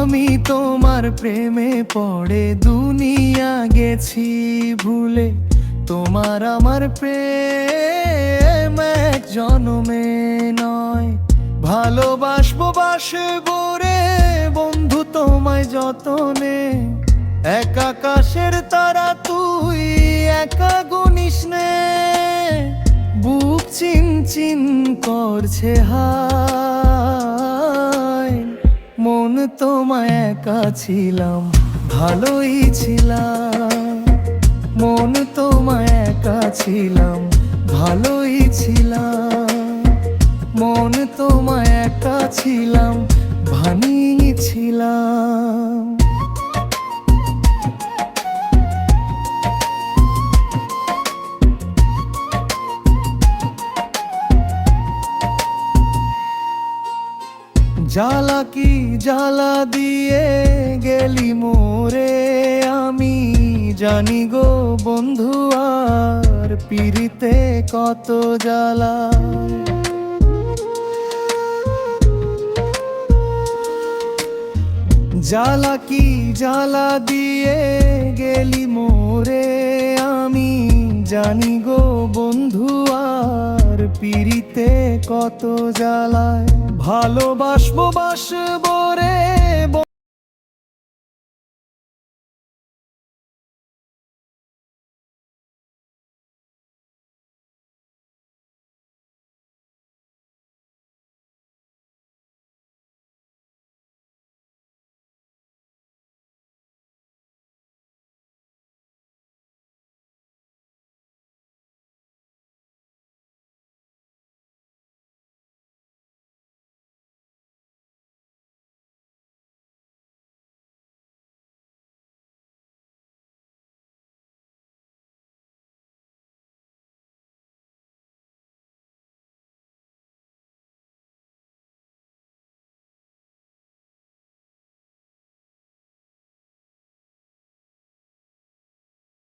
আমি তোমার প্রেমে পড়ে দুনিয়া গেছি ভুলে। তোমার আমার প্রেম এক জনমে নয়। ভালোবাসবো বাসবো রে বন্ধু তোমায় যতনে। এক আকাশের তারা তুই একা গুনিস নে। বুক চিন চিন করছে হায়, মন তোমায় একা ছিলাম ভালোই ছিলাম। মন তোমায় একা ছিলাম ভালোই ছিলাম। মন তোমায় একা ছিলাম ভানিয়েছিলাম। জ্বালা কি জ্বালা দিয়ে গেলি মোরে, আমি জানি গো বন্ধু আর পিরিতে কত জ্বালা। জ্বালা কি জ্বালা দিয়ে গেলি মোরে, আমি জানি গো বন্ধু আর পিরিতে কত জ্বালায়। ভালোবাসবো বাসবো